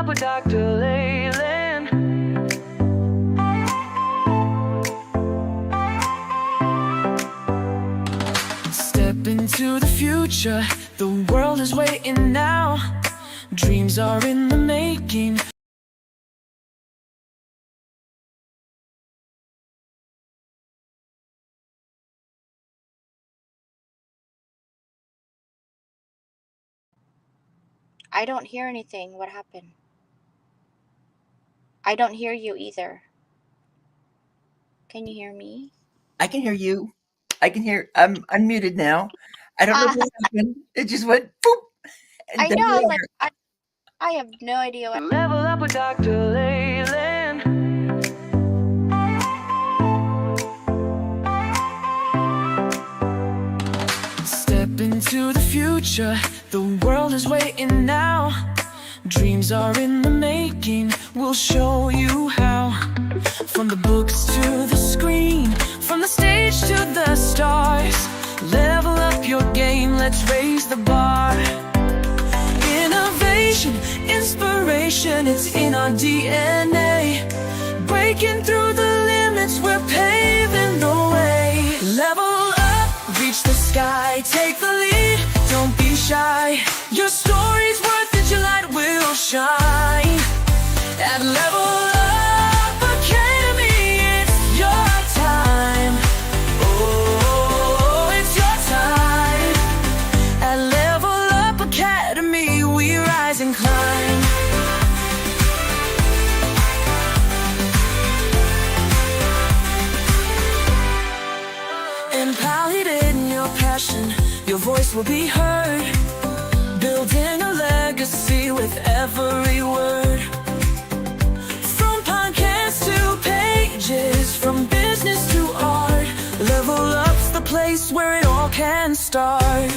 up with Dr. Leyland. Step into the future, the world is waiting now. Dreams are in the making. I don't hear anything. What happened? I don't hear you either. Can you hear me? I can hear you. I can hear. I'm unmuted now. I don't know what happened. It just went boop, and I there know. I we was like, are. I have no idea what. Level up with Dr. Leyland. Step into the future, the world is waiting now. Dreams are in the making, we'll show you how. From the books to the screen, from the stage to the stars. Level up your game, let's raise the bar. Innovation, inspiration, it's in our DNA. Breaking through the limits, we're paving the way. Level up, reach the sky, take the lead, don't be shy. Your story's worth it, your light will shine. At Level Up Academy, it's your time. Oh, it's your time. At Level Up Academy, we rise and climb. Empowered in your passion, your voice will be heard. Building a legacy with every word. From podcasts to pages, from business to art. Level Up's the place where it all can start.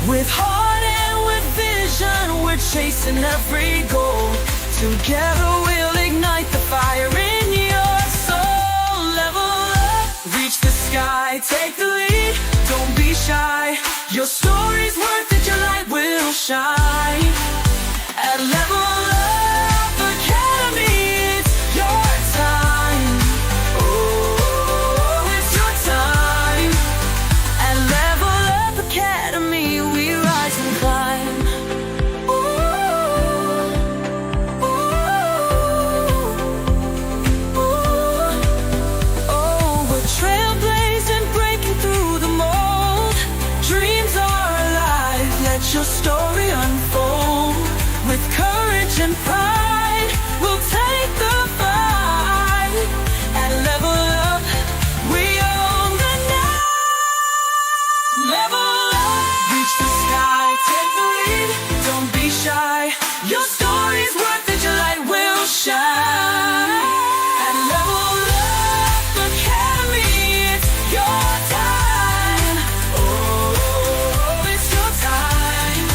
With heart and with vision, we're chasing every goal. Together we'll ignite the fire in your soul. Level up, reach the sky, take the lead, don't be shy. Your story's worth it, your light will shine. At Level Up Academy, it's your time. Oh, it's your time. At Level Up Academy, we rise and climb. Ooh, ooh, ooh. Oh, we're trailblazing, breaking through the mold. Dreams are alive, let your story unfold. With courage and pride, we'll take the fight. At Level Up, we own the night. Level up, reach the sky, take the lead, don't be shy. Your story's worth it, your light will shine. At Level Up Academy, it's your time. Oh, it's your time.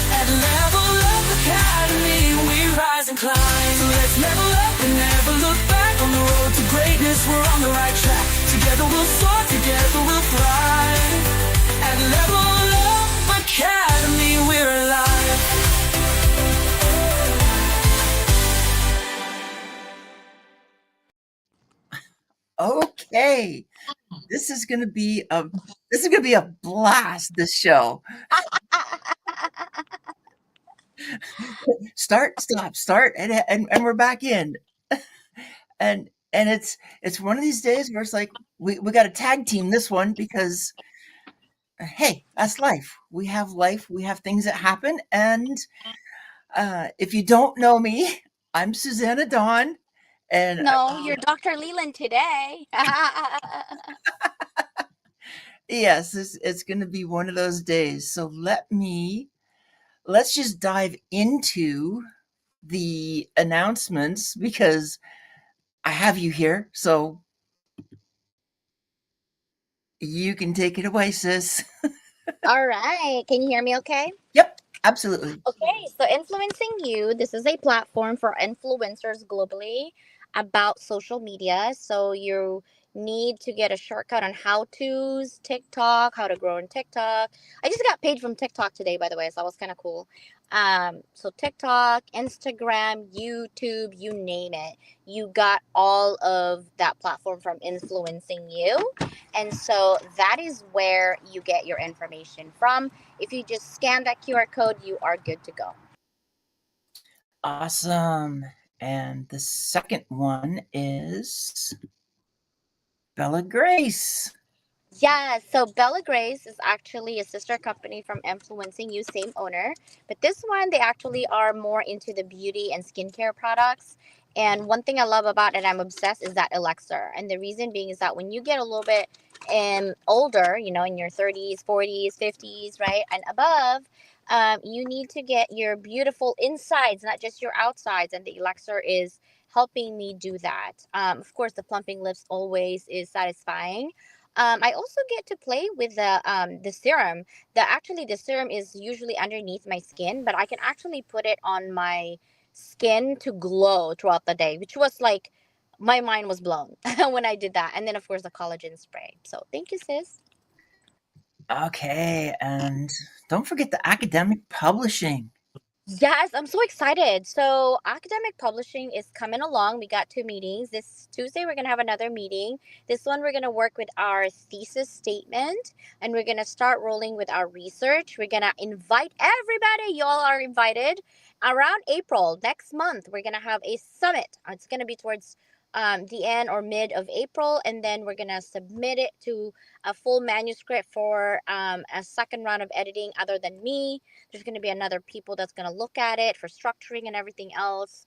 At Level Up Academy, we rise and climb. So let's level up and never look back. On the road to greatness, we're on the right track. Together we'll soar, together we'll thrive. At Level Up Academy, we're alive. Okay, this is gonna be a blast. This show. Start, stop, start, and we're back in. And it's one of these days where it's like we got to tag team this one because hey, that's life. We have things that happen, and if you don't know me, I'm Susanna Dawn, and No, you're Dr. Leland today. yes, it's going to be one of those days. So let's just dive into the announcements because I have you here, so you can take it away, sis. All right. Can you hear me okay? Yep, absolutely. Okay, so Influencing You, this is a platform for influencers globally about social media. So you need to get a shortcut on how to's TikTok, how to grow in TikTok. I just got paid from TikTok today, by the way, so that was kind of cool. So TikTok, Instagram, YouTube, you name it. You got all of that platform from influencing you. And so that is where you get your information from. If you just scan that QR code, you are good to go. Awesome. And the second one is Bella Grace. Yeah, so Bella Grace is actually a sister company from Influencing You, same owner. But this one, they actually are more into the beauty and skincare products. And one thing I love about it, I'm obsessed, is that elixir. And the reason being is that when you get a little bit older, in your 30s, 40s, 50s, right, and above, you need to get your beautiful insides, not just your outsides. And the elixir is helping me do that. Of course, the plumping lips always is satisfying. I also get to play with the serum. The serum is usually underneath my skin, but I can actually put it on my skin to glow throughout the day, which was like my mind was blown when I did that. And then of course the collagen spray. So thank you, sis. Okay, and don't forget the academic publishing. Yes, I'm so excited. So, academic publishing is coming along. We got two meetings. This Tuesday, we're going to have another meeting. This one, we're going to work with our thesis statement and we're going to start rolling with our research. We're going to invite everybody. You all are invited around April next month. We're going to have a summit. It's going to be towards the end or mid of April. And then we're going to submit it to a full manuscript for a second round of editing, other than me. There's going to be another people that's going to look at it for structuring and everything else.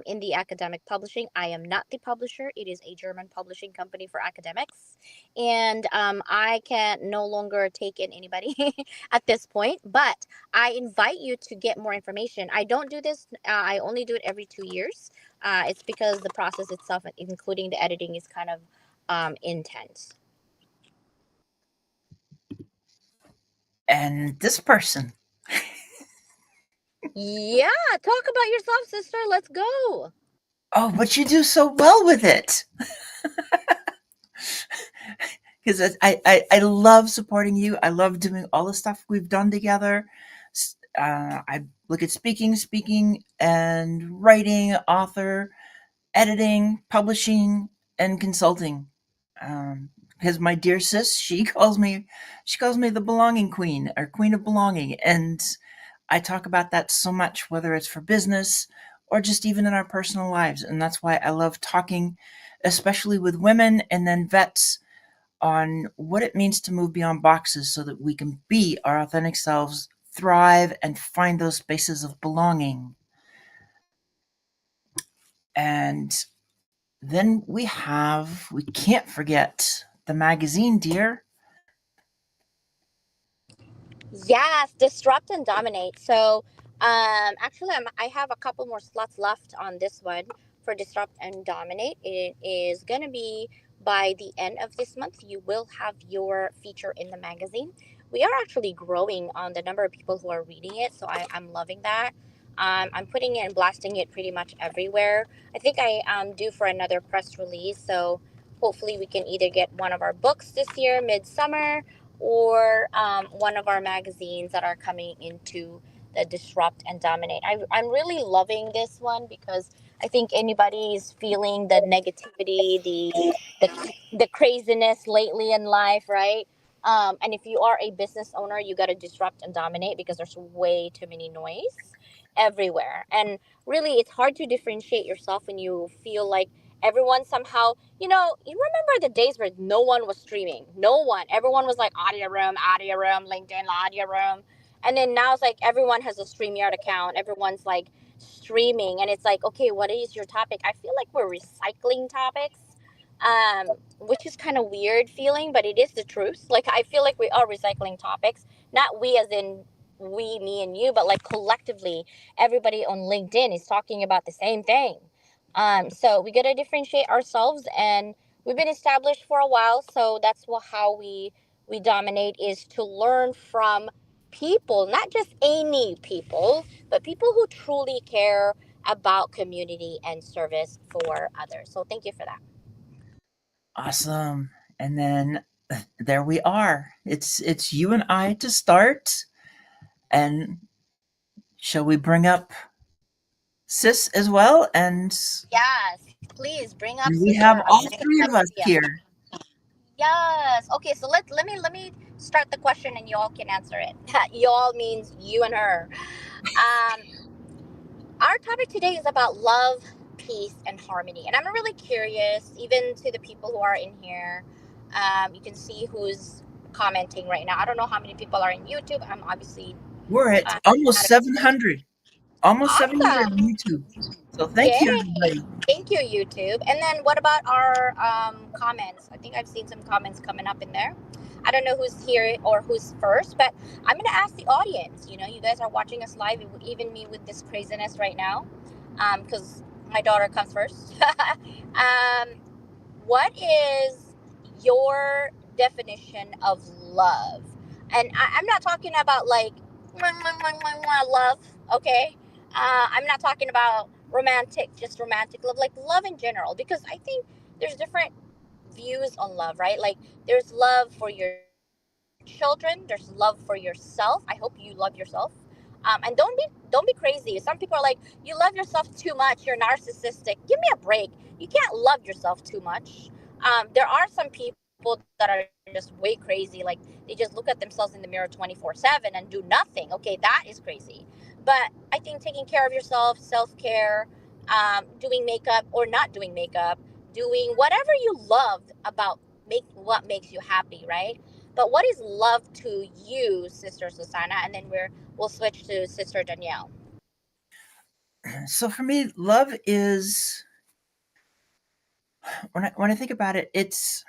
In the academic publishing, I am not the publisher. It is a German publishing company for academics, and I can no longer take in anybody at this point. But I invite you to get more information. I don't do this. I only do it every 2 years. It's because the process itself, including the editing, is kind of intense. And this person. Yeah, talk about yourself, sister. Let's go. Oh, but you do so well with it. Because I love supporting you. I love doing all the stuff we've done together. I look at speaking, and writing, author, editing, publishing, and consulting. Because my dear sis, she calls me the belonging queen or queen of belonging, and I talk about that so much, whether it's for business or just even in our personal lives. And that's why I love talking, especially with women and then vets, on what it means to move beyond boxes so that we can be our authentic selves, thrive, and find those spaces of belonging. And then we can't forget the magazine, dear. Yes, disrupt and dominate. So, actually, I have a couple more slots left on this one for disrupt and dominate. It is gonna be by the end of this month. You will have your feature in the magazine. We are actually growing on the number of people who are reading it, so I'm loving that. I'm putting it and blasting it pretty much everywhere. I think I due for another press release, so hopefully we can either get one of our books this year, midsummer, or one of our magazines that are coming into the disrupt and dominate. I'm really loving this one because I think anybody's feeling the negativity, the craziness lately in life, right? And if you are a business owner, you got to disrupt and dominate because there's way too many noise everywhere. And really, it's hard to differentiate yourself when you feel like everyone somehow, you remember the days where no one was streaming. No one. Everyone was like audio room, LinkedIn, audio room. And then now it's like everyone has a StreamYard account. Everyone's like streaming. And it's like, okay, what is your topic? I feel like we're recycling topics, which is kind of weird feeling, but it is the truth. Like, I feel like we are recycling topics. Not we as in we, me, and you, but like collectively, everybody on LinkedIn is talking about the same thing. So we got to differentiate ourselves, and we've been established for a while. So that's how we dominate, is to learn from people, not just any people, but people who truly care about community and service for others. So thank you for that. Awesome. And then there we are. It's you and I to start, and shall we bring up Sis as well? Yes, please bring up We have Sister all three of us Amelia. here. Yes. Okay, so let me start the question and y'all can answer it. Y'all means you and her. Um, our topic today is about love, peace, and harmony. And I'm really curious, even to the people who are in here. You can see who's commenting right now. I don't know how many people are in YouTube. I'm obviously We're at not almost a big. 700, almost 700 on Awesome. YouTube. So thank you, Yay. everybody. Thank you, YouTube. And then what about our comments? I think I've seen some comments coming up in there. I don't know who's here or who's first, but I'm going to ask the audience. You know, you guys are watching us live, even me with this craziness right now, because my daughter comes first. um, what is your definition of love? And I'm not talking about like love, okay? I'm not talking about romantic, just romantic love, like love in general, because I think there's different views on love, right? Like there's love for your children, there's love for yourself. I hope you love yourself. And don't be crazy. Some people are like, you love yourself too much, you're narcissistic. Give me a break. You can't love yourself too much. There are some people that are just way crazy, like they just look at themselves in the mirror 24/7 and do nothing. Okay, that is crazy. But I think taking care of yourself, self-care, doing makeup or not doing makeup, doing whatever you love about make what makes you happy, right? But what is love to you, Sister Susanna? And then we'll switch to Sister Danielle. So for me, love is when I think about it, it's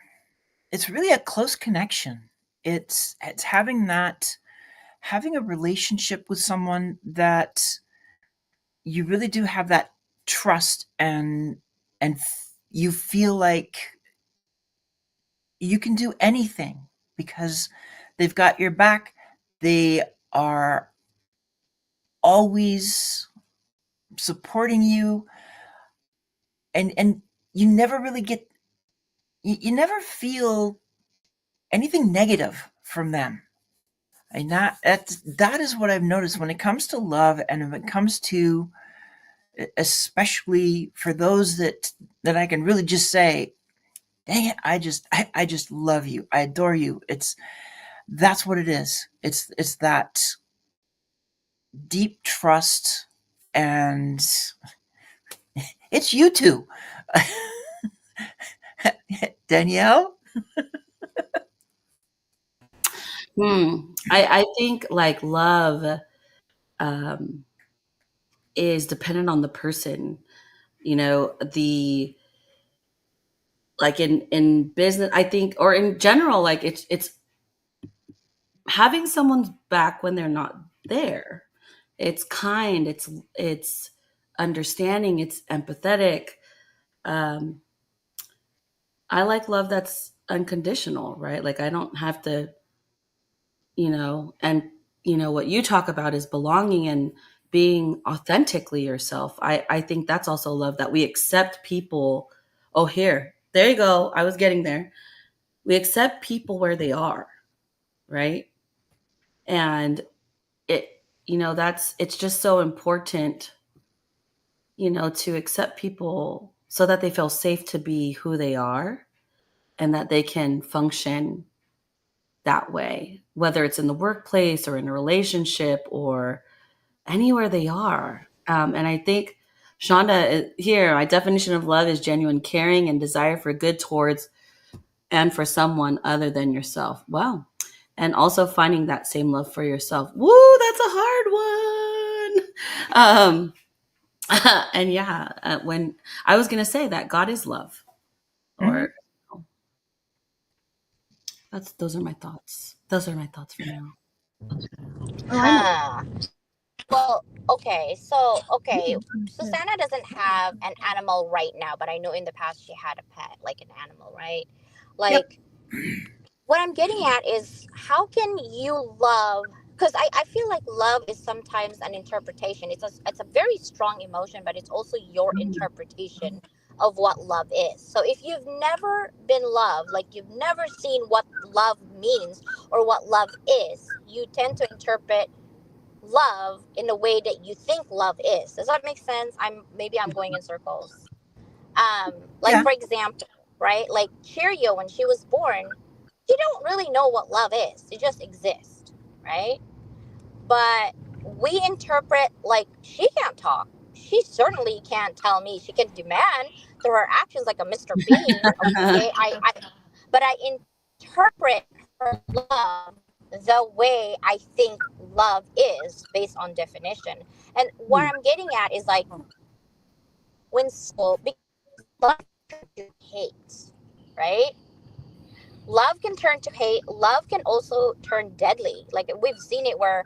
really a close connection. It's having a relationship with someone that you really do have that trust and you feel like you can do anything because they've got your back. They are always supporting you, and you never really get you never feel anything negative from them. And that is what I've noticed when it comes to love, and when it comes to especially for those that I can really just say, dang it, I just love you, I adore you. That's what it is. It's that deep trust, and it's you two. Danielle. I think like love um, is dependent on the person. You know, the like in business, I think, or in general, like it's having someone's back when they're not there. It's kind. It's understanding. It's empathetic. Um, I like love that's unconditional, right? Like I don't have to, and what you talk about is belonging and being authentically yourself. I think that's also love, that we accept people. Oh, there you go, I was getting there. We accept people where they are, right? And that's it's just so important, to accept people so that they feel safe to be who they are, and that they can function that way, whether it's in the workplace or in a relationship or anywhere they are. And I think, Shonda, here, my definition of love is genuine caring and desire for good towards and for someone other than yourself. Wow. And also finding that same love for yourself. Woo, that's a hard one. And yeah, when I was going to say that God is love, Mhm. or those are my thoughts. Those are my thoughts for now. Oh, I know. Huh. Well, okay. Susanna doesn't have an animal right now, but I know in the past she had a pet, like an animal, right? Yep. Like what I'm getting at is how can you love, because I feel like love is sometimes an interpretation. It's a very strong emotion, but it's also your interpretation of what love is. So if you've never been loved, like you've never seen what love means or what love is, you tend to interpret love in the way that you think love is. Does that make sense? I'm going in circles. Like Yeah. for example, right? Like Cheerio, when she was born, she don't really know what love is. It just exists, right? But we interpret, like, she can't talk. She certainly can't tell me. She can demand through her actions like a Mr. Bean. Okay, but I interpret her love the way I think love is based on definition. And what I'm getting at is like when school, because love to hate, right? Love can turn to hate. Love can also turn deadly. Like we've seen it where,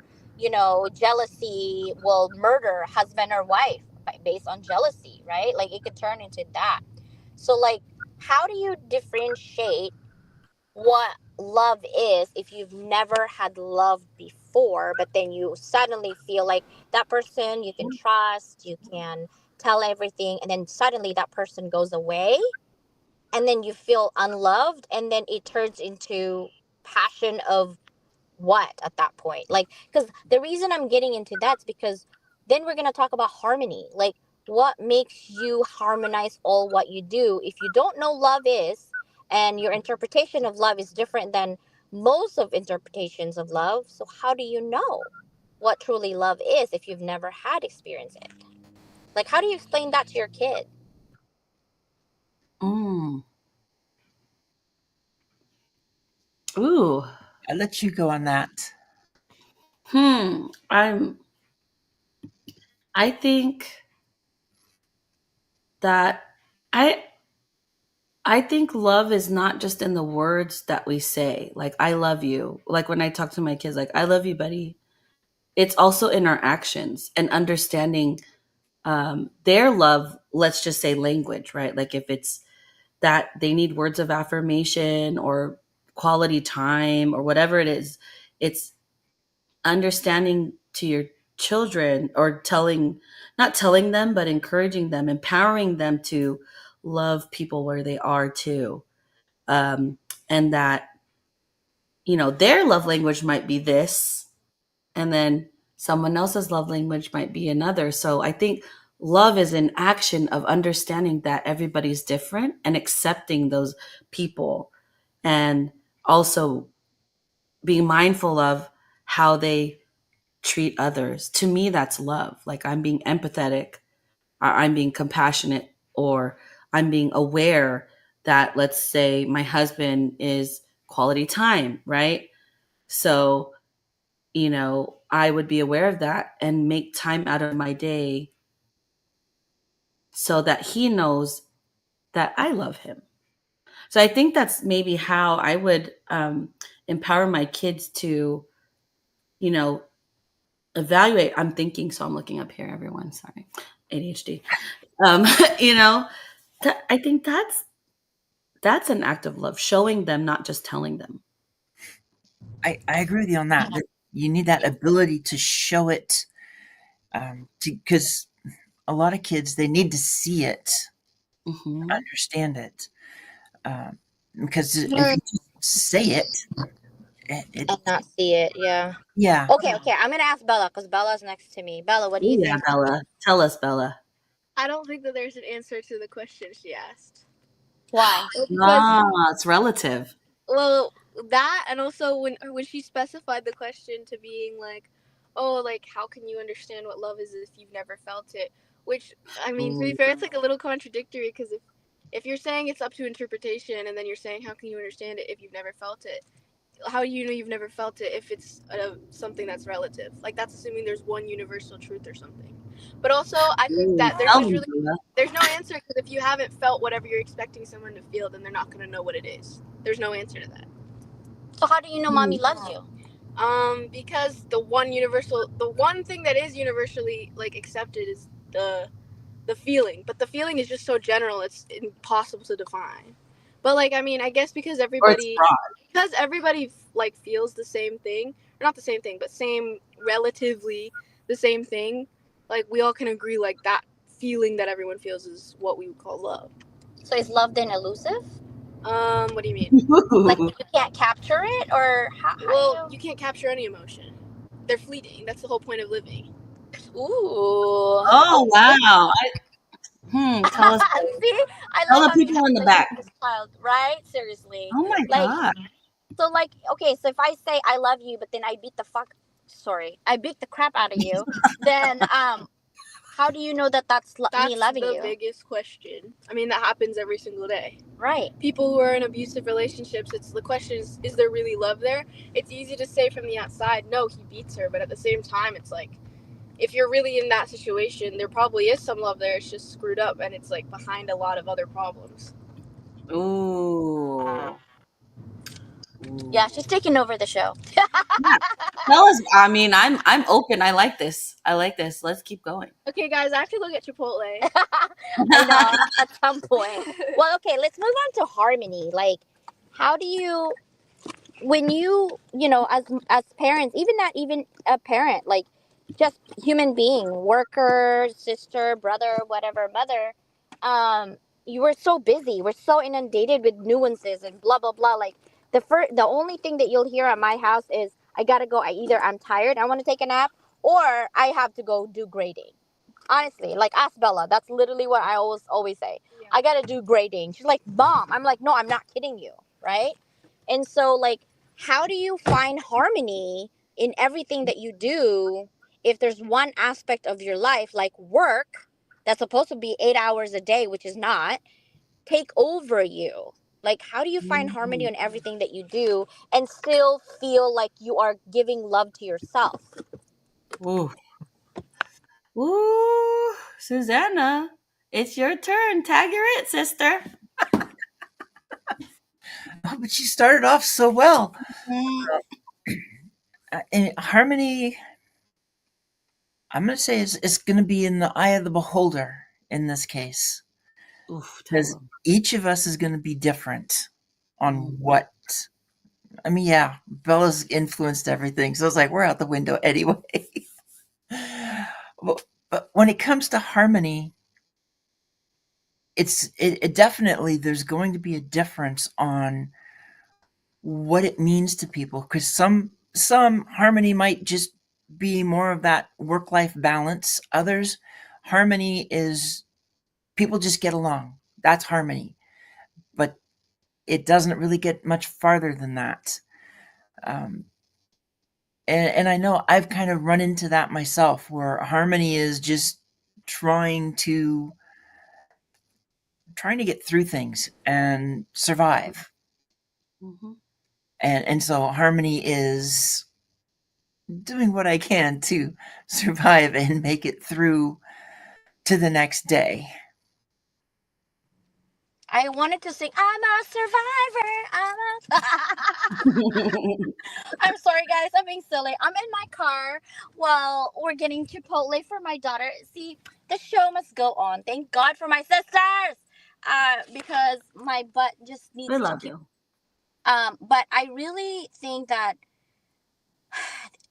jealousy will murder husband or wife based on jealousy, right? Like it could turn into that. So, like, how do you differentiate what love is if you've never had love before, but then you suddenly feel like that person you can trust, you can tell everything, and then suddenly that person goes away, and then you feel unloved, and then it turns into passion of what at that point? Like, because the reason I'm getting into that's because then we're going to talk about harmony. Like, what makes you harmonize all what you do if you don't know love is, and your interpretation of love is different than most of interpretations of love? So how do you know what truly love is if you've never had experience it? Like, how do you explain that to your kid? Mm. Ooh. I'll let you go on that. Hmm. I think that I I think love is not just in the words that we say. Like I love you. Like when I talk to my kids like I love you, buddy. It's also in our actions and understanding their love, let's just say language, right? Like if it's that they need words of affirmation or quality time or whatever it is, it's understanding to your children or not telling them, but encouraging them, empowering them to love people where they are too. And that, their love language might be this, and then someone else's love language might be another. So I think love is an action of understanding that everybody's different and accepting those people, and also being mindful of how they treat others. To me, that's love. Like I'm being empathetic, or I'm being compassionate, or I'm being aware that, let's say, my husband is quality time, right? So, I would be aware of that and make time out of my day so that he knows that I love him. So I think that's maybe how I would empower my kids to, you know, evaluate. I'm thinking, so I'm looking up here, everyone. Sorry, ADHD. Um, you know, I think that's an act of love, showing them, not just telling them. I agree with you on that. That you need that ability to show it, because a lot of kids they need to see it, Hmm. understand it. Um, because if you just say it, it And not see it, yeah. yeah, Okay, I'm gonna ask Bella because Bella's next to me. Bella, what do Oh you yeah, think? Bella. Tell us, Bella. I don't think that there's an answer to the question she asked. Why? Well, because Ah, it's relative. well, that and also when she specified the question to being like, oh, like how can you understand what love is if you've never felt it? Which I mean, to be Ooh. fair, it's like a little contradictory because if you're saying it's up to interpretation and then you're saying how can you understand it if you've never felt it? How do you know you've never felt it if it's something that's relative? Like that's assuming there's one universal truth or something. But also, I think Ooh, that tell me, Bella. there's no answer because if you haven't felt whatever you're expecting someone to feel, then they're not going to know what it is. There's no answer to that. So how do you know mommy loves you? Because the one thing that is universally like accepted is the feeling, but the feeling is just so general, it's impossible to define. But like, I mean, I guess Or it's because everybody like feels the same thing, or not the same thing, but same relatively the same thing. Like we all can agree, like that feeling that everyone feels is what we would call love. So is love then elusive? What do you mean? Like broad. you can't capture it, or how Well, do you can't capture any emotion. they're fleeting. That's the whole point of living. Ooh. Oh wow. Tell us. See, I Tell love the having a people in the conversation back. with this child, right? Seriously. Oh my Like, god. so, like, okay, so if I say I love you, but then I beat the fuck, sorry, I beat the crap out of you, then, how do you know that that's me That's loving the you? biggest question. I mean, that happens every single day. Right. People who are in abusive relationships, it's the question is there really love there? It's easy to say from the outside, no, he beats her, but at the same time, it's like, if you're really in that situation, there probably is some love there. It's just screwed up, and it's like behind a lot of other problems. Ooh. Yeah, she's taking over the show. Yeah. Tell us. I mean, I'm open. I like this. I like this. Let's keep going. Okay, guys, I have to go get Chipotle. I know, at some point. Well, okay, let's move on to harmony. Like, how do you, when you know, as parents, even not even a parent, like just human being, worker, sister, brother, whatever, mother, you were so busy, we're so inundated with nuances and blah blah blah. Like the only thing that you'll hear at my house is I gotta go. Either I'm tired, I want to take a nap, or I have to go do grading. Honestly, like ask Bella. That's literally what I always say. Yeah. I gotta do grading. She's like, Mom. I'm like, no, I'm not kidding you, right? And so, like, how do you find harmony in everything that you do if there's one aspect of your life, like work, that's supposed to be 8 hours a day, which is not, take over you? Like, how do you find harmony in everything that you do and still feel like you are giving love to yourself? Ooh. Ooh. Susanna, it's your turn. Tag your it, sister. Oh, but you started off so well. Mm. And harmony, I'm going to say, is going to be in the eye of the beholder in this case. Oof, tell Because them. each of us is going to be different on Mm. what. I mean, yeah, Bella's influenced everything. So it's like, we're out the window anyway. but when it comes to harmony, it definitely, there's going to be a difference on what it means to people, because some harmony might just be more of that work-life balance. Others, harmony is people just get along. That's harmony. But it doesn't really get much farther than that. um, and I know I've kind of run into that myself, where harmony is just trying to get through things and survive. Mhm. And so harmony is doing what I can to survive and make it through to the next day. I wanted to sing, I'm a survivor. I'm sorry, guys. I'm being silly. I'm in my car while we're getting Chipotle for my daughter. See, the show must go on. Thank God for my sisters. Because my butt just We needs to love keep. you. But I really think that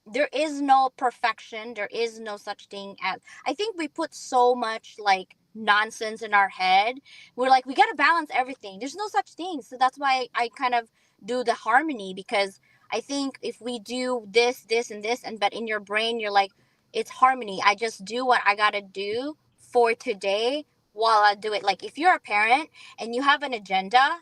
there is no perfection. There is no such thing as. I think we put so much like nonsense in our head. We're like, we got to balance everything. There's no such thing. So that's why I kind of do the harmony, because I think if we do this, this, and this, and but in your brain, you're like, it's harmony. I just do what I got to do for today while I do it. Like if you're a parent and you have an agenda,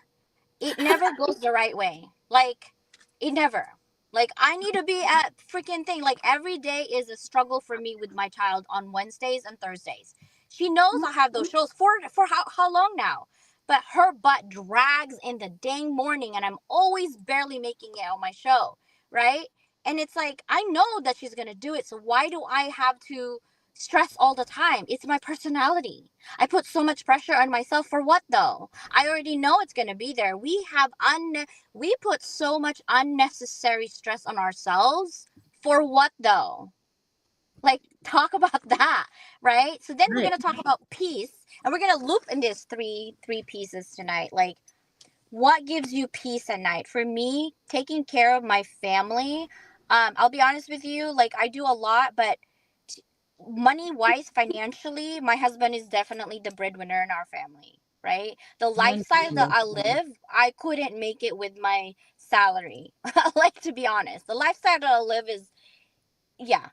it never goes the right way. Like, it never. Like, I need to be at freaking thing. Like, every day is a struggle for me with my child on Wednesdays and Thursdays. She knows I have those shows for how long now? But her butt drags in the dang morning, and I'm always barely making it on my show, right? And it's like, I know that she's going to do it. So why do I have to stress all the time? It's my personality. I put so much pressure on myself for what though? I already know it's going to be there. We put so much unnecessary stress on ourselves for what though? Like, talk about that, right? So then we're Right. going to talk about peace, and we're going to loop in this three pieces tonight. Like, what gives you peace at night? For me, taking care of my family. I'll be honest with you, like I do a lot, but money wise, financially, my husband is definitely the breadwinner in our family, right? The lifestyle that I live, I couldn't make it with my salary. Like, to be honest, the lifestyle that I live is yeah,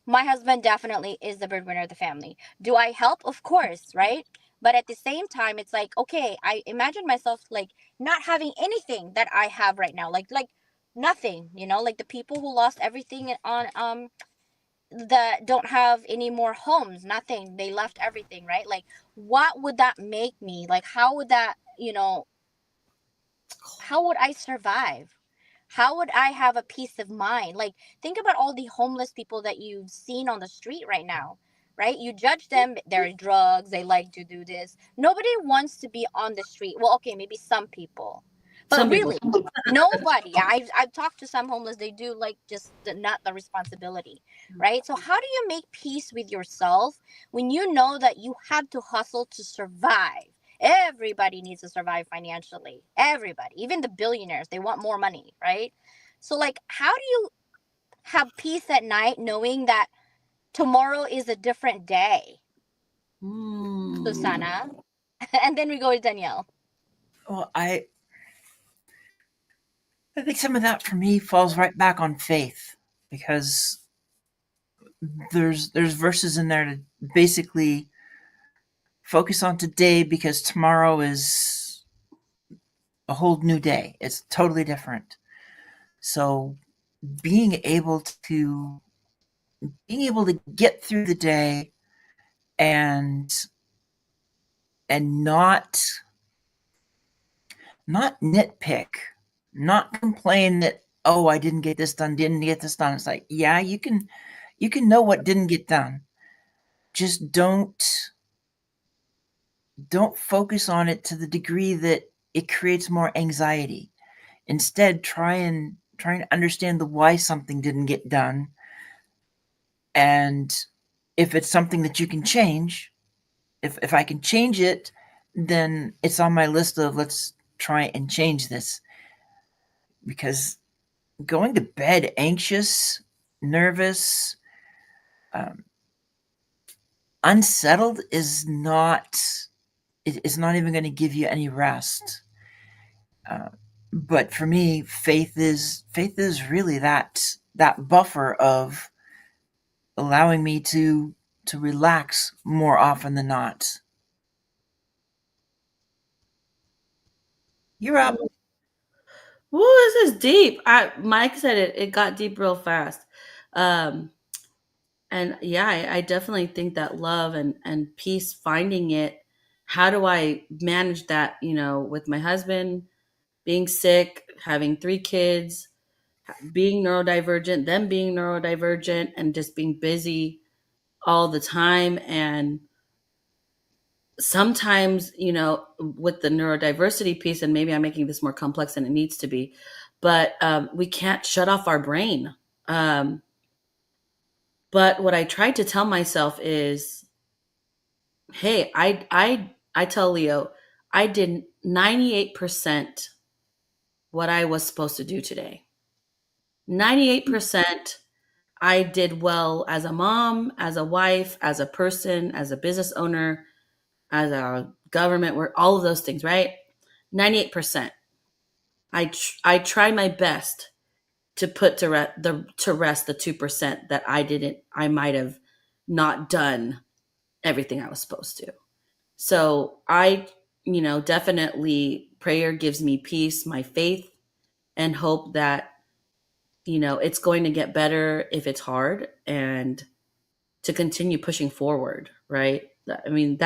my husband definitely is the breadwinner of the family. Do I help? Of course, right? But at the same time, it's like, okay, I imagine myself like not having anything that I have right now, like nothing, like the people who lost everything on that don't have any more homes, nothing, they left everything, right? Like, what would that make me? Like, how would that, how would I survive? How would I have a peace of mind? Like, think about all the homeless people that you've seen on the street right now, right? You judge them, they're drugs, they like to do this. Nobody wants to be on the street. Well, okay, maybe some people. But Some people. really, nobody. I've talked to some homeless, they do like just not the responsibility, right? So how do you make peace with yourself when you know that you have to hustle to survive? Everybody needs to survive financially. Everybody, even the billionaires, they want more money, right? So, like, how do you have peace at night knowing that tomorrow is a different day? Mm. Susana. And then we go to Danielle. Well, I think some of that for me falls right back on faith, because there's verses in there to basically focus on today, because tomorrow is a whole new day. It's totally different. So being able to get through the day and not nitpick, not complain that, oh, I didn't get this done, didn't get this done. It's like, yeah, you can know what didn't get done. Just don't focus on it to the degree that it creates more anxiety. Instead, try and understand the why something didn't get done, and if it's something that you can change, if I can change it, then it's on my list of let's try and change this. Because going to bed anxious, nervous, um, unsettled is not even going to give you any rest. Uh, but for me, faith is really that buffer of allowing me to relax more often than not. You're up. Woo, this is deep. Mike said it got deep real fast. Um, and yeah, I definitely think that love and peace, finding it. How do I manage that? With my husband being sick, having 3 kids, being neurodivergent, them being neurodivergent, and just being busy all the time. And sometimes, with the neurodiversity piece, and maybe I'm making this more complex than it needs to be, but we can't shut off our brain. Um, but what I tried to tell myself is, hey, I tell Leo, I did 98% what I was supposed to do today. 98% I did well as a mom, as a wife, as a person, as a business owner, as a government work, all of those things, right? 98%. I tried my best to put to rest the 2% that I might have not done everything I was supposed to. So definitely prayer gives me peace, my faith, and hope that, it's going to get better if it's hard, and to continue pushing forward, right? I mean,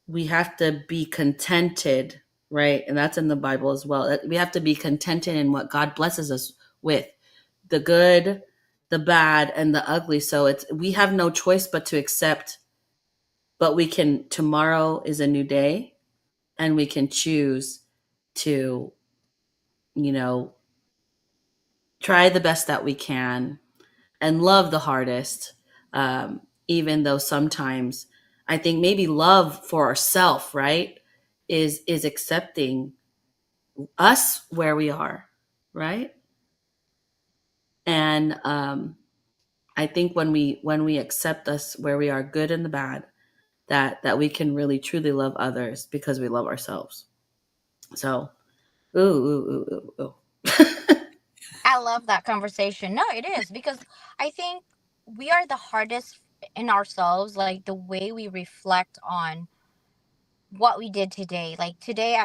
we have to be contented, right? And that's in the Bible as well. We have to be contented in what God blesses us with, the good, the bad, and the ugly. So we have no choice but to accept, but tomorrow is a new day, and we can choose to, you know, try the best that we can and love the hardest. Even though sometimes I think maybe love for ourselves, right, is accepting us where we are, right? And I think when we accept us where we are, good and the bad, that we can really truly love others because we love ourselves. So, ooh, ooh, ooh, ooh, ooh. I love that conversation. No, it is because I think we are the hardest in ourselves, like the way we reflect on what we did today. Like today,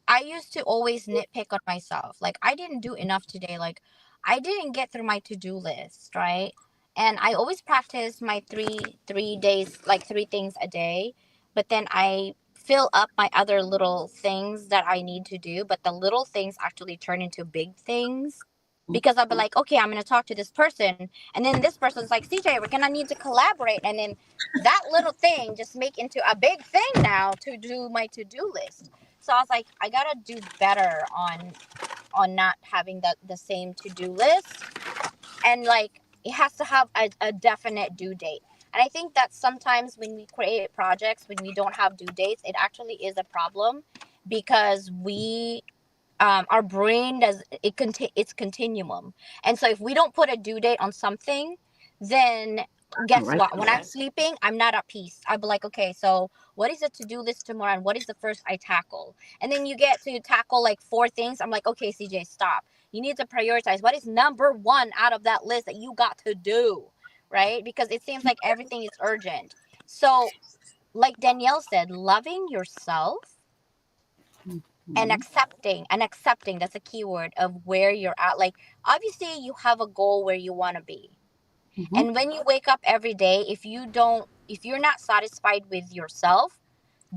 I used to always nitpick on myself. Like I didn't do enough today. Like I didn't get through my to do list, right? And I always practice my three days, like three things a day. But then I fill up my other little things that I need to do. But the little things actually turn into big things because I'll be like, okay, I'm gonna talk to this person, and then this person's like, CJ, we're gonna need to collaborate, and then that little thing just make into a big thing now to do my to-do list. So I was like, I gotta do better on not having the same to-do list, and like it has to have a definite due date. And I think that sometimes when we create projects when we don't have due dates, it actually is a problem because we our brain does it's continuum, and so if we don't put a due date on something, then guess Right. what, when I'm sleeping I'm not at peace. I'll be like, okay, so what is the to-do list tomorrow and what is the first I tackle, and then you get to tackle like four things. I'm like, okay, CJ, stop. You need to prioritize what is number one out of that list that you got to do, right? Because it seems like everything is urgent. So like Danielle said, loving yourself Mhm. and accepting, that's a key word of where you're at. Like obviously you have a goal where you want to be, Mhm. and when you wake up every day, if you're not satisfied with yourself,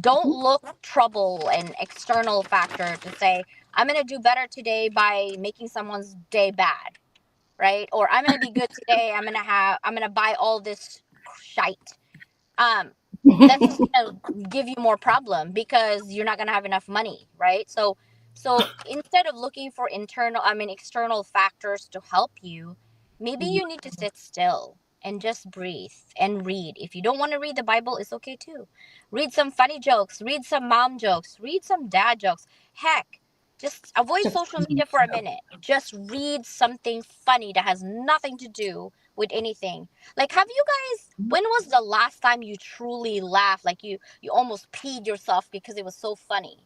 don't Mhm. look trouble and external factor to say I'm going to do better today by making someone's day bad, right? Or I'm going to be good today, I'm going to buy all this shite. um that's just gonna give you more problem because you're not gonna have enough money, right? So instead of looking for external factors to help you, maybe you need to sit still and just breathe and read. If you don't want to read the Bible, it's okay too. Read some funny jokes, read some mom jokes, read some dad jokes. Heck, just avoid Just social media for a minute. Just read something funny that has nothing to do with anything. Like, have you guys, when was the last time you truly laughed? Like you almost peed yourself because it was so funny.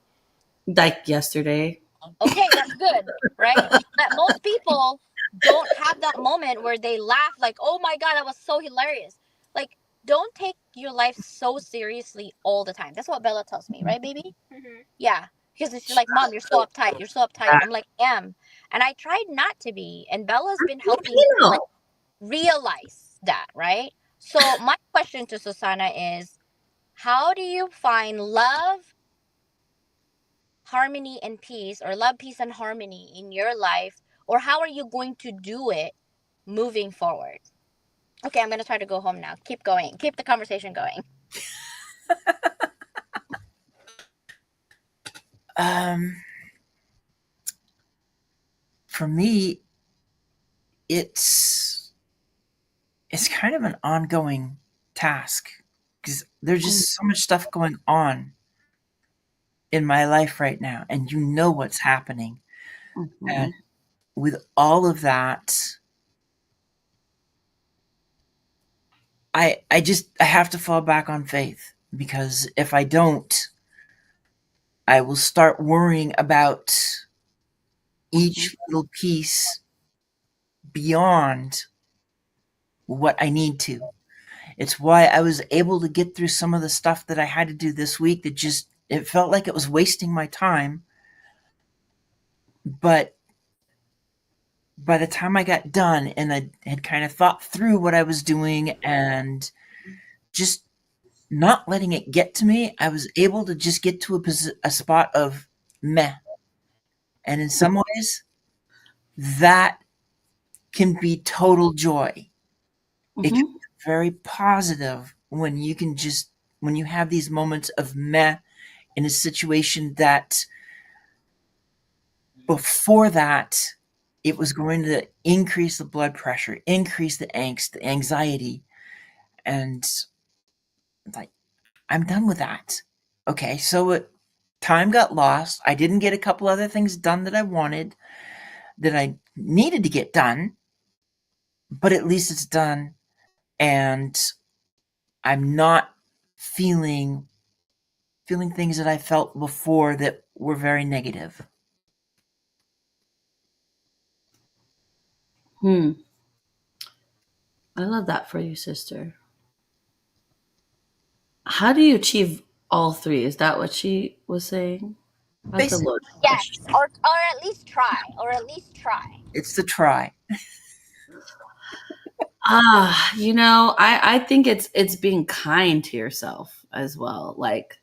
like yesterday. Okay, that's good, right? But most people don't have that moment where they laugh like, "Oh my god, that was so hilarious." Like, don't take your life so seriously all the time. That's what Bella tells me, right, baby? Hmm. Yeah. Because she's like, Mom, you're so uptight. You're so uptight. I'm like, I am. And I tried not to be. And Bella's been helping me like Filipino. realize that, right? So my question to Susanna is, how do you find love, harmony, and peace, or love, peace, and harmony in your life? Or how are you going to do it moving forward? Okay, I'm going to try to go home now. Keep going. Keep the conversation going. Um, for me, it's it's kind of an ongoing task because there's just so much stuff going on in my life right now, and you know what's happening. And Mhm. with all of that, I have to fall back on faith because if I don't, I will start worrying about Mhm. each little piece beyond what I need to. It's why I was able to get through some of the stuff that I had to do this week that just it felt like it was wasting my time, but by the time I got done and I had kind of thought through what I was doing and just not letting it get to me, I was able to just get to a spot of meh. And in some ways, that can be total joy. It can Mhm. be very positive when you can just when you have these moments of meh in a situation that before that it was going to increase the blood pressure, increase the angst, the anxiety, and like I'm done with that. Okay, so time got lost. I didn't get a couple other things done that I wanted, that I needed to get done, but at least it's done, and I'm not feeling things that I felt before that were very negative. I love that for you, sister. How do you achieve all three? Is that what she was saying? That's a Basic. loaded Yes, question. or at least try, or at least try. It's the try. I think it's being kind to yourself as well. Like,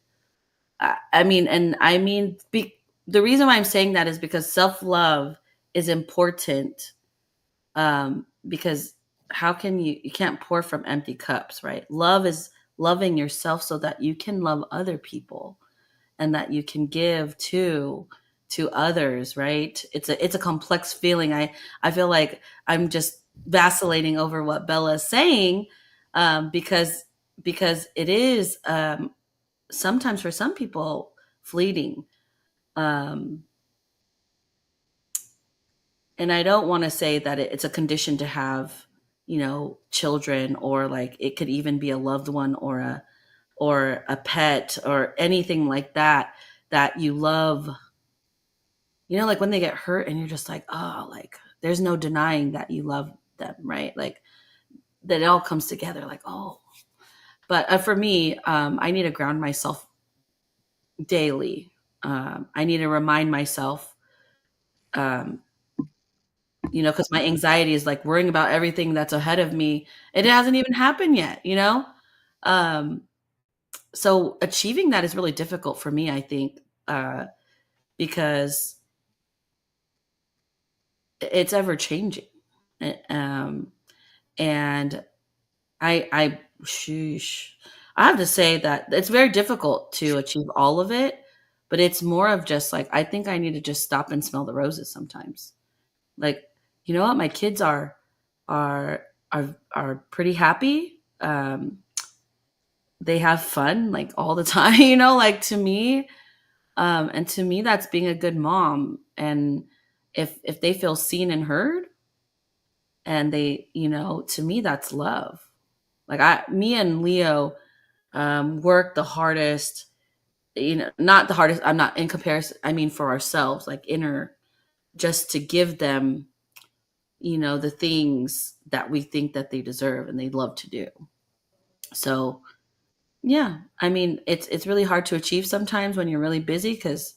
the reason why I'm saying that is because self love is important. Because how can you can't pour from empty cups, right? Love is loving yourself so that you can love other people and that you can give to others, right? It's a complex feeling. I feel like I'm just vacillating over what Bella is saying, because it is, sometimes for some people, fleeting. um, and I don't want to say that it's a condition to have, children, or like it could even be a loved one, or a pet, or anything like that, that you love. Like when they get hurt and you're just like, oh, like there's no denying that you love them, right? Like that it all comes together, like, oh. But for me, I need to ground myself daily. I need to remind myself, um, because my anxiety is like worrying about everything that's ahead of me. It hasn't even happened yet. Um, so achieving that is really difficult for me, I think, because it's ever changing. Um, and sheesh. I have to say that it's very difficult to achieve all of it, but it's more of just like, I think I need to just stop and smell the roses sometimes. Like, you know what? My kids are are pretty happy. They have fun like all the time, like to me. And to me, that's being a good mom. And if they feel seen and heard, and they, to me, that's love. Like me and Leo, work the hardest, not the hardest. I'm not in comparison. I mean, for ourselves, like inner, just to give them, the things that we think that they deserve and they love to do. So yeah, I mean, it's really hard to achieve sometimes when you're really busy, because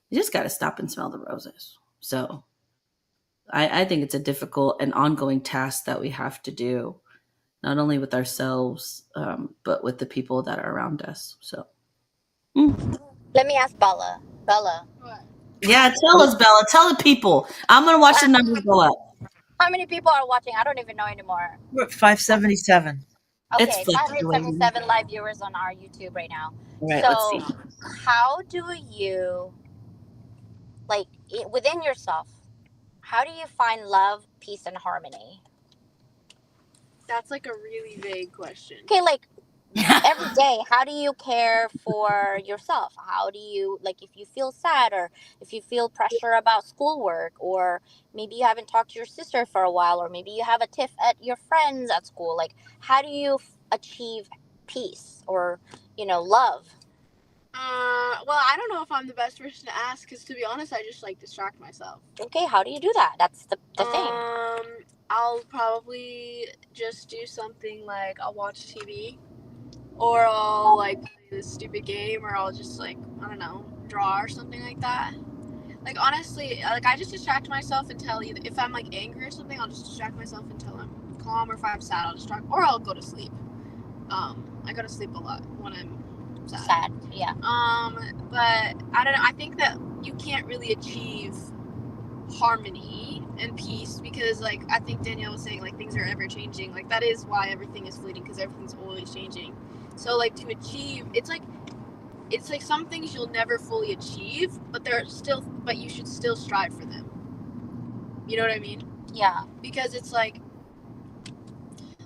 you just got to stop and smell the roses. So I think it's a difficult and ongoing task that we have to do, not only with ourselves, but with the people that are around us. So, Let me ask Bella. Bella, What? yeah, tell us, Bella. Tell the people. I'm gonna watch the numbers go up. how many people are watching? I don't even know anymore. We're at 577. It's Okay, fluctuating. 577 live viewers on our YouTube right now. All right, let's So, see. how do you, like, within yourself, how do you find love, peace, and harmony? That's like a really vague question. Okay, like every day, how do you care for yourself? How do you, like, if you feel sad, or if you feel pressure about schoolwork, or maybe you haven't talked to your sister for a while, or maybe you have a tiff at your friends at school, like, how do you achieve peace, or love? Well, I don't know if I'm the best person to ask, because to be honest, I just like distract myself. Okay, how do you do that? That's the thing. I'll probably just do something like I'll watch TV, or I'll like play this stupid game, or I'll just like, I don't know, draw or something like that. Like honestly, like I just distract myself until either if I'm like angry or something, I'll just distract myself until I'm calm, or if I'm sad, I'll distract, or I'll go to sleep. I go to sleep a lot when I'm sad. Yeah. But I don't know. I think that you can't really achieve harmony and peace, because like I think Danielle was saying, like things are ever changing. Like that is why everything is fleeting, because everything's always changing. So like to achieve, it's like some things you'll never fully achieve, but you should still strive for them. You know what I mean? Yeah. Because it's like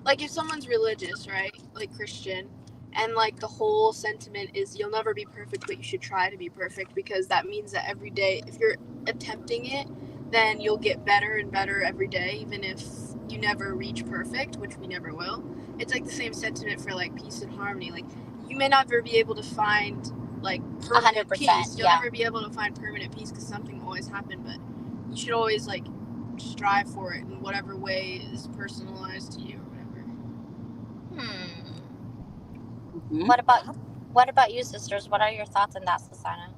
if someone's religious, right? Like Christian, and like the whole sentiment is you'll never be perfect, but you should try to be perfect, because that means that every day, if you're attempting it, then you'll get better and better every day, even if you never reach perfect, which we never will. It's like the same sentiment for like peace and harmony. Like you may never be able to find like permanent 100%, peace. You'll yeah. never be able to find permanent peace, because something will always happen, but you should always like strive for it in whatever way is personalized to you or whatever. Hmm. What about you, sisters? What are your thoughts on that, Susanna?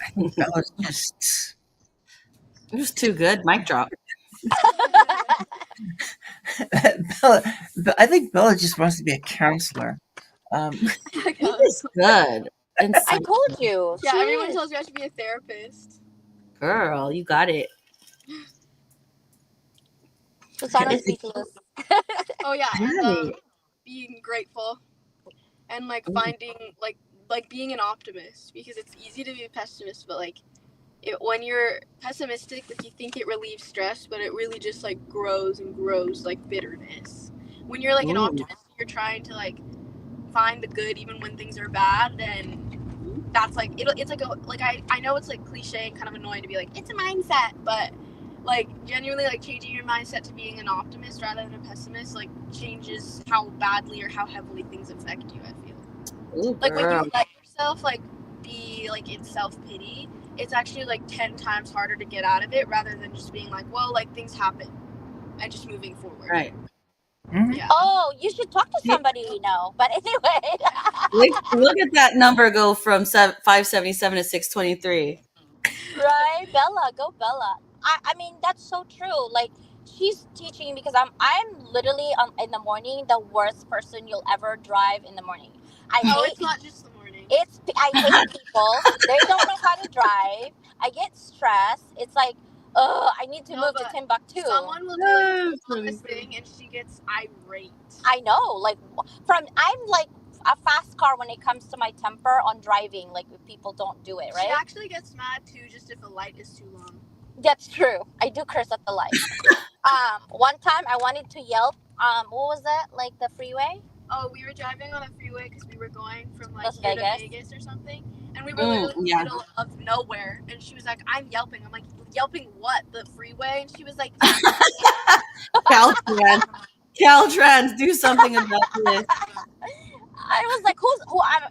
I think Bella's just It was too good. Mic drop. Bella. I think Bella just wants to be a counselor. He is good. I Insightful. told you. Yeah, She everyone is. tells me I should be a therapist. Girl, you got it. Susanna's speechless. Oh yeah, and Right. being grateful and like Ooh, finding like being an optimist, because it's easy to be a pessimist, but like when you're pessimistic, like you think it relieves stress, but it really just like grows and grows like bitterness. When you're like an ooh. optimist, you're trying to like find the good even when things are bad, then that's like it's like I know it's like cliche and kind of annoying to be like it's a mindset, but like genuinely like changing your mindset to being an optimist rather than a pessimist like changes how badly or how heavily things affect you, I feel. Ooh, Like when girl. you let yourself like be like in self-pity, it's actually like 10 times harder to get out of it rather than just being like, well, like things happen and just moving forward. Right. Yeah. Oh, you should talk to somebody you know. But anyway. Look at that number go from 577 to 623. Right, Bella, go Bella. I mean that's so true. Like she's teaching because I'm literally in the morning the worst person you'll ever drive in the morning. I Oh, hate it's not just the morning. I hate people. They don't know how to drive. I get stressed. It's like, I need to No, move to but Timbuktu. someone will do like No, the funny. smallest thing and she gets irate. I know, like I'm like a fast car when it comes to my temper on driving. Like if people don't do it She right. actually gets mad too just if a light is too long. That's true. I do curse at the light. One time I wanted to yelp. What was that? Like the freeway? Oh, we were driving on a freeway because we were going from like Las here to Vegas. Vegas or something, and we were literally in the Yeah. middle of nowhere. And she was like, "I'm yelping." I'm like, "Yelping what? The freeway?" And she was like, "Yeah." Caltrans, do something about this. I was like,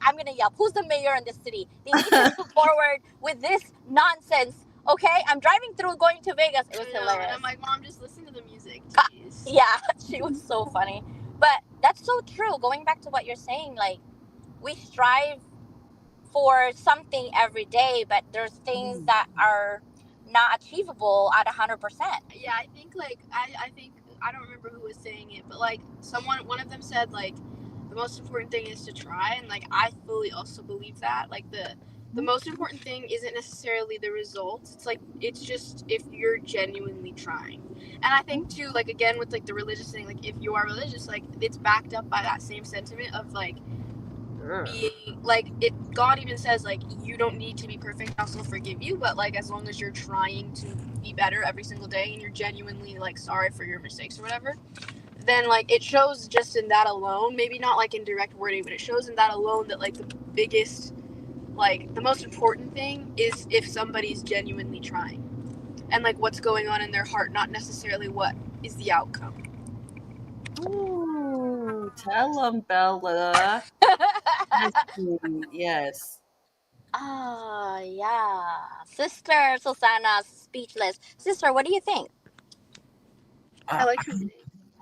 I'm gonna yelp. Who's the mayor in this city? They need to move forward with this nonsense. Okay, I'm driving through going to Vegas. It was I know, hilarious. and I'm like, "Mom, just listen to the music, jeez." Yeah, she was so funny. But that's so true. Going back to what you're saying, like we strive for something every day, but there's things that are not achievable at 100%. Yeah, I think like I think I don't remember who was saying it, but like one of them said like the most important thing is to try, and like I fully also believe that. Like the most important thing isn't necessarily the results. It's like it's just if you're genuinely trying. And I think too, like again with like the religious thing, like if you are religious, like it's backed up by that same sentiment of like being like it God even says like you don't need to be perfect, I'll still forgive you, but like as long as you're trying to be better every single day and you're genuinely like sorry for your mistakes or whatever, then like it shows just in that alone, maybe not like in direct wording, but it shows in that alone that like the biggest like the most important thing is if somebody's genuinely trying and like what's going on in their heart, not necessarily what is the outcome. Ooh, tell them, Bella. Yes. Oh, yeah. Sister Susanna's speechless. Sister, what do you think? I uh, like her name.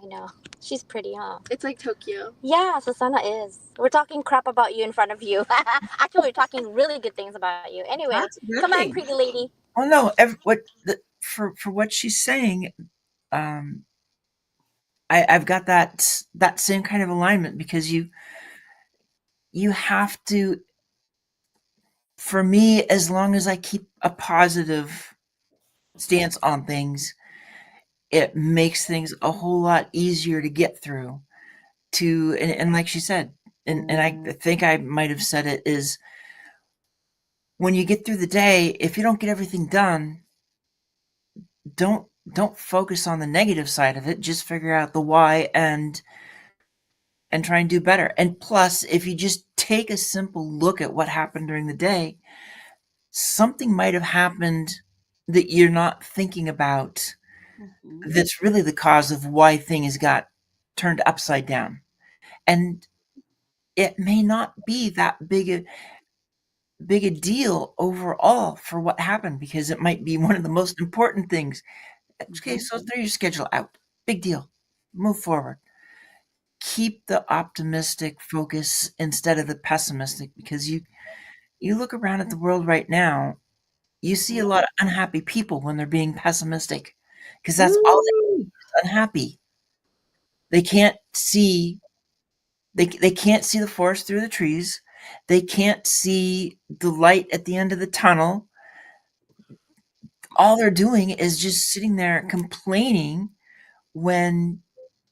I know. She's pretty, huh? It's like Tokyo. Yeah, Susanna is. We're talking crap about you in front of you. Actually, we're talking really good things about you. Anyway, That's come on, great. pretty lady. oh no, for what she's saying, um, I've got that same kind of alignment because you have to. For me, as long as I keep a positive stance on things, it makes things a whole lot easier to get through. And like she said, and I think I might have said it is when you get through the day, if you don't get everything done, don't focus on the negative side of it. Just figure out the why and try and do better. And plus, if you just take a simple look at what happened during the day, something might have happened that you're not thinking about Mhm. that's really the cause of why things got turned upside down. And it may not be big a deal overall for what happened because it might be one of the most important things. Okay, Mhm. so throw your schedule out. Big deal. Move forward. Keep the optimistic focus instead of the pessimistic because you look around at the world right now, you see a lot of unhappy people when they're being pessimistic because that's all Woo! they're unhappy. They can't see they can't see the forest through the trees. They can't see the light at the end of the tunnel. All they're doing is just sitting there complaining when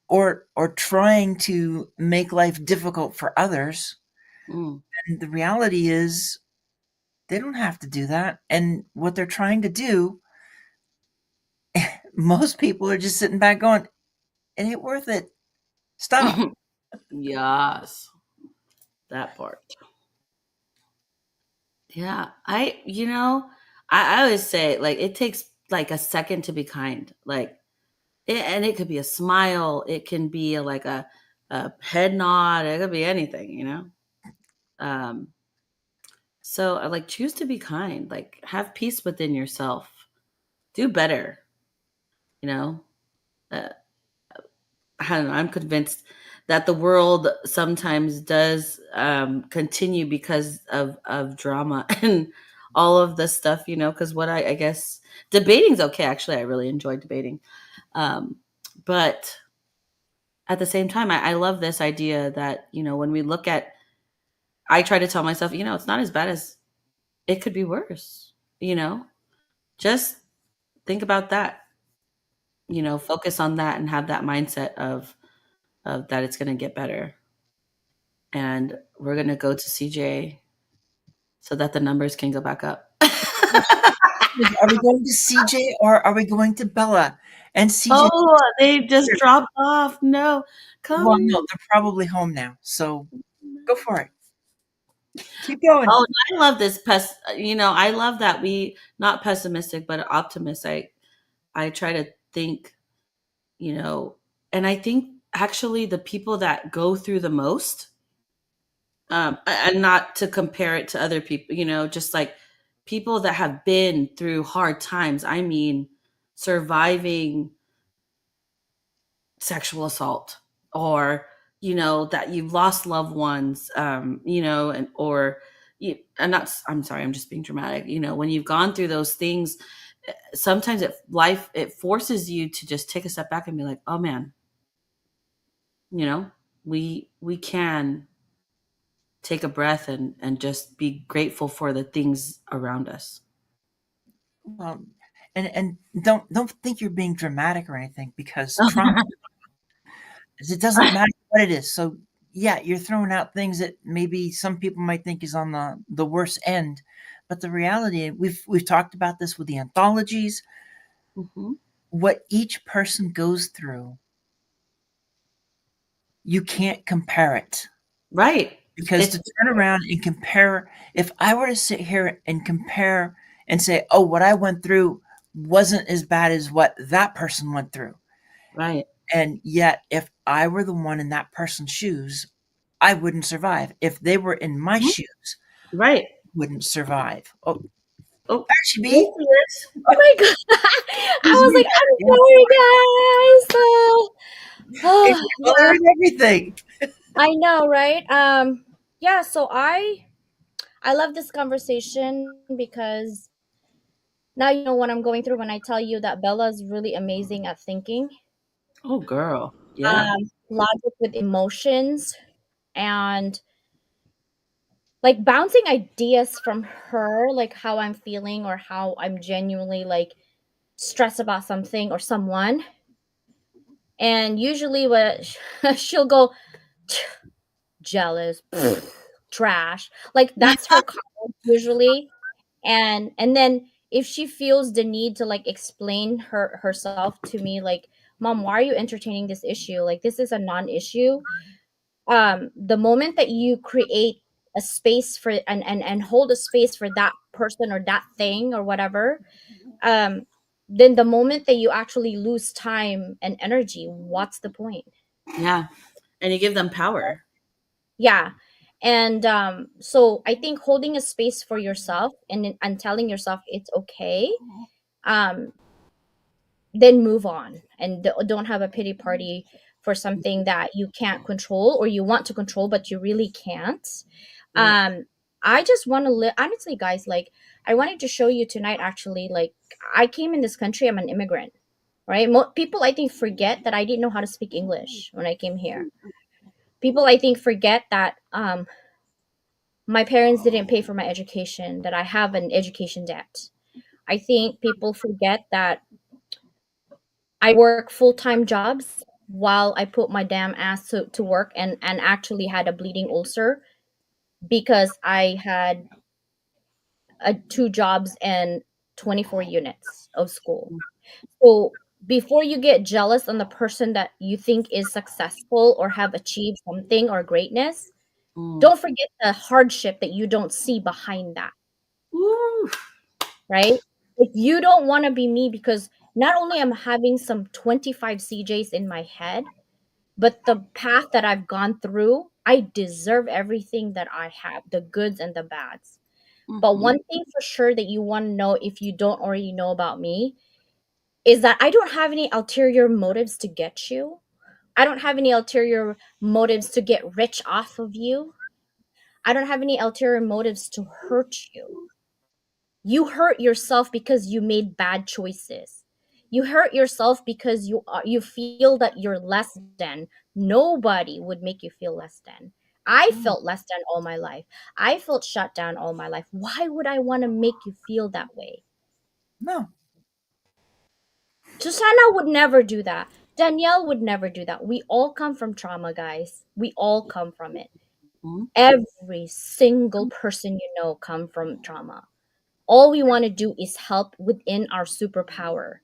or trying to make life difficult for others. Mm. And the reality is they don't have to do that. And what they're trying to do, most people are just sitting back going, it ain't worth it. Stop. Yes, that part. Yeah, I always say like it takes like a second to be kind. Like and it could be a smile, it can be like a head nod, it could be anything. Um so I like choose to be kind, like have peace within yourself. Do better, you know. Uh, I don't know. I'm convinced that the world sometimes does continue because of drama and all of this stuff, because what I guess debating's okay. Actually, I really enjoy debating. Um, but at the same time, I love this idea that, when we look at, I try to tell myself, it's not as bad as it could be worse, you know, just think about that, focus on that and have that mindset of that it's going to get better. And we're gonna go to CJ so that the numbers can go back up. Are we going to CJ or are we going to Bella? And CJ, Oh, they just dropped off. No, come well, no, in. they're probably home now. So go for it. Keep going. Oh, I love this I love that we not pessimistic but optimist. I try to think, you know, and I think actually the people that go through the most, and not to compare it to other people, just like people that have been through hard times. I mean, surviving sexual assault, or that you've lost loved ones, and or and that's I'm sorry, I'm just being dramatic. When you've gone through those things, sometimes it forces you to just take a step back and be like, oh man, you know we can take a breath and just be grateful for the things around us. Well, and don't think you're being dramatic or anything because trauma, it doesn't matter what it is. So yeah, you're throwing out things that maybe some people might think is on the worst end, but the reality, we've talked about this with the anthologies, Mhm. what each person goes through, you can't compare it. Right. Because to It's turn around and compare, if I were to sit here and compare and say, oh, what I went through wasn't as bad as what that person went through. right. And yet, if I were the one in that person's shoes, I wouldn't survive. If they were in my Mhm. shoes, Right. wouldn't survive. Oh, Oh, there she there be. she is. Oh my god! Excuse I was me. like, I'm Yeah, sorry, guys. it's color Yeah, and everything. I know, right? Yeah. So I love this conversation because now you know what I'm going through when I tell you that Bella is really amazing at thinking, Oh, girl. Yeah. logic with emotions, and like bouncing ideas from her, like how I'm feeling or how I'm genuinely like stressed about something or someone. And usually, what she'll go, jealous, trash. Like that's her comment usually. And then if she feels the need to like explain herself to me, like, Mom, why are you entertaining this issue? Like this is a non-issue. The moment that you create a space for and hold a space for that person or that thing or whatever, um then the moment that you actually lose time and energy, what's the point? Yeah. And you give them power. Yeah. And so I think holding a space for yourself and telling yourself it's okay, um, then move on and don't have a pity party for something that you can't control or you want to control but you really can't. Right. I just want to live, honestly, guys. Like, I wanted to show you tonight, actually. Like, I came in this country, I'm an immigrant, right? People, I think, forget that I didn't know how to speak English when I came here. People, I think, forget that my parents didn't pay for my education, that I have an education debt. I think people forget that I work full-time jobs while I put my damn ass to work, and actually had a bleeding ulcer because I had two jobs and 24 units of school. So before you get jealous on the person that you think is successful or have achieved something or greatness, Mm. don't forget the hardship that you don't see behind that, Woo. right? If you don't want to be me, because not only am having some 25 CJs in my head, but the path that I've gone through, I deserve everything that I have, the goods and the bads. But Mhm. one thing for sure that you want to know, if you don't already know about me, is that I don't have any ulterior motives to get you. I don't have any ulterior motives to get rich off of you. I don't have any ulterior motives to hurt you. You hurt yourself because you made bad choices. You hurt yourself because you feel that you're less than. Nobody would make you feel less than. I Mm. felt less than all my life. I felt shut down all my life. Why would I want to make you feel that way? No. Susanna would never do that. Danielle would never do that. We all come from trauma, guys. We all come from it. Mm. Every single person you know come from trauma. All we want to do is help within our superpower,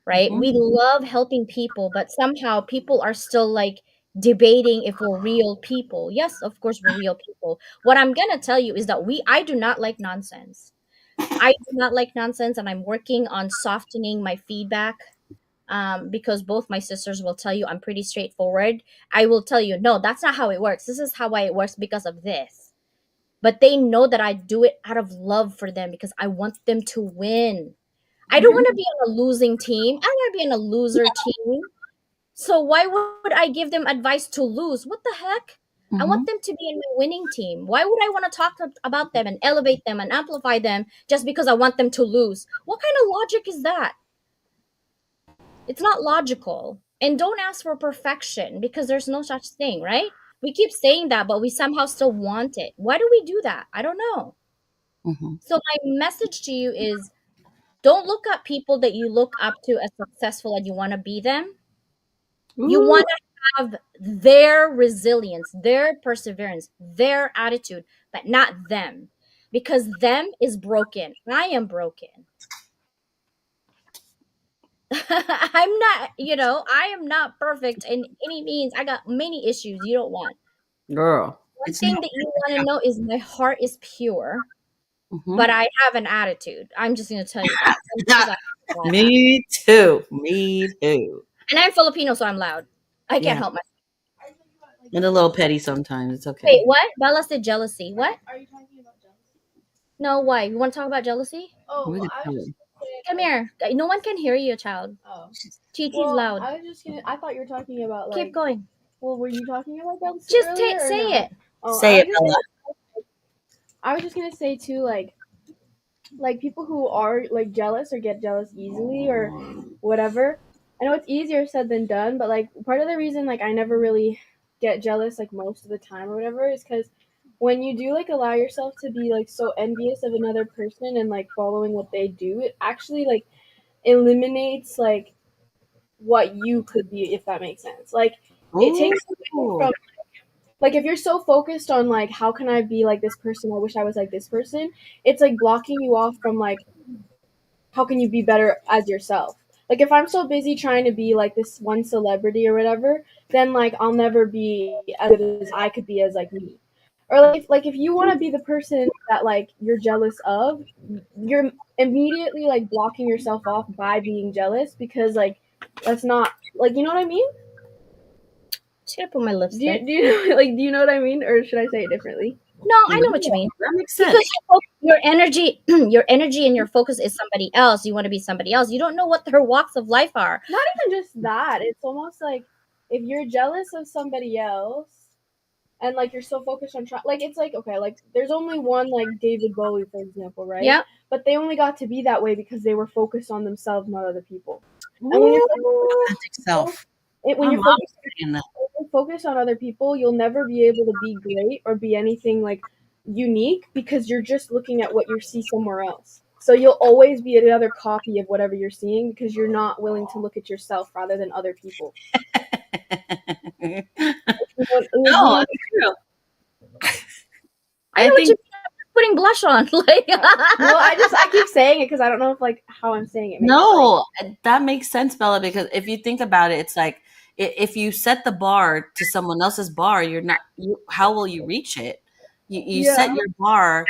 right? Mhm. We love helping people, but somehow people are still like debating if we're real people. Yes, of course we're real people. What I'm going to tell you is that I do not like nonsense. I do not like nonsense, and I'm working on softening my feedback, because both my sisters will tell you I'm pretty straightforward. I will tell you, no, that's not how it works. This is how it works because of this. But they know that I do it out of love for them because I want them to win. I don't Mhm. want to be on a losing team. I don't want to be on a loser team. So why would I give them advice to lose? What the heck? I want Mhm. them to be in my winning team. Why would I want to talk about them and elevate them and amplify them just because I want them to lose? What kind of logic is that? It's not logical. And don't ask for perfection because there's no such thing, right? We keep saying that, but we somehow still want it. Why do we do that? I don't know. Mhm. So my message to you is, don't look at people that you look up to as successful and you want to be them. You Ooh, want to have their resilience, their perseverance, their attitude, but not them. Because them is broken. I am broken. I'm not, I am not perfect in any means. I got many issues you don't want. girl. One It's thing not. that you want to know is my heart is pure, Mhm. but I have an attitude. I'm just going to tell you that. Sometimes I have a bad attitude. Me too. Me too. And I'm Filipino, so I'm loud. I can't Yeah. help myself. And a little petty sometimes. It's okay. Wait, what? Bella said jealousy. What? Are you talking about jealousy? No, why? You want to talk about jealousy? Oh, We well, could I was tell just it. gonna say, Come like, here. No one can hear you, child. oh, TT's well, loud. I was just gonna. I thought you were talking about Keep like. going. Well, were you talking about jealousy Just earlier or say no? it. Oh, Say it, Bella. I was just gonna say too, like people who are like jealous or get jealous easily or whatever. I know it's easier said than done, but like part of the reason like I never really get jealous like most of the time or whatever is because when you do like allow yourself to be like so envious of another person and like following what they do, it actually like eliminates like what you could be, if that makes sense. Like it Ooh. takes away from like if you're so focused on like how can I be like this person, I wish I was like this person, it's like blocking you off from like how can you be better as yourself. Like if I'm so busy trying to be like this one celebrity or whatever, then like I'll never be as good as I could be as like me. Or like if you want to be the person that like you're jealous of, you're immediately like blocking yourself off by being jealous because like that's not like you know what I mean? Just gonna put my lipstick. Do you know, like, do you know what I mean, or should I say it differently? No, I know what you mean. That makes Because sense. your energy, your energy and your focus is somebody else. You want to be somebody else. You don't know what their walks of life are. Not even just that. It's almost like if you're jealous of somebody else, and like you're so focused on like it's like okay, like there's only one like David Bowie, for example, right? Yeah. But they only got to be that way because they were focused on themselves, not other people. And when you're Authentic self. when My you're mom focused, was saying that. focused on other people, you'll never be able to be great or be anything like unique because you're just looking at what you see somewhere else. So you'll always be another copy of whatever you're seeing because you're not willing to look at yourself rather than other people. No, You know, it's true. I know what you mean. I'm just putting blush on. Like, no, I keep saying it because I don't know if like how I'm saying it makes sense. No, that makes sense, Bella, because if you think about it, it's like if you set the bar to someone else's bar, you're not, how will you reach it? You Yeah. set your bar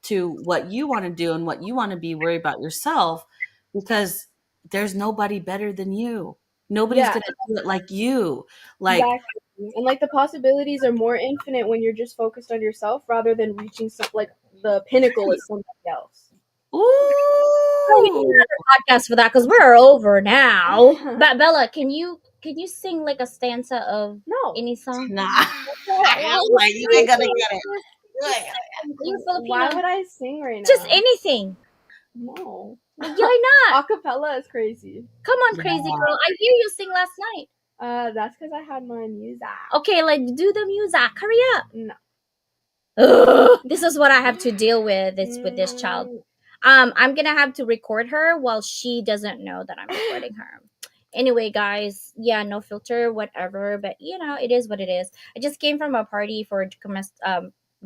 to what you want to do and what you want to be, worry about yourself, because there's nobody better than you. Nobody's Yeah, going to do it like you. Like, exactly. And like the possibilities are more infinite when you're just focused on yourself rather than reaching some like the pinnacle is somebody else. we need ooh, another podcast for that because we're over now. But Bella, can you sing like a stanza of No. any song? nah. Why You ain't gonna get it. You ain't You're Filipino. Why would I sing right now? Just anything. No. Like, why not? Acapella is crazy. Come on, crazy girl. I hear you sing last night. That's because I had my music. Okay, like do the music. Hurry up. No. Ugh, this is what I have to deal with. It's with this child. Mm. I'm gonna have to record her while she doesn't know that I'm recording her. Anyway, guys, yeah, no filter, whatever. But you know, it is what it is. I just came from a party for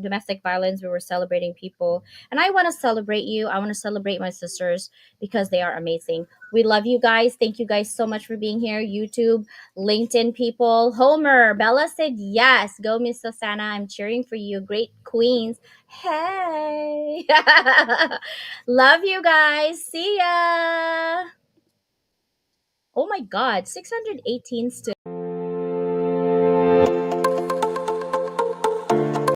domestic violence. We were celebrating people, and I want to celebrate you. I want to celebrate my sisters because they are amazing. We love you guys. Thank you guys so much for being here. YouTube, LinkedIn people, Homer, Bella said yes. Go, Miss Susana. I'm cheering for you. Great queens. Hey. Love you guys. See ya. Oh my God, 618 still.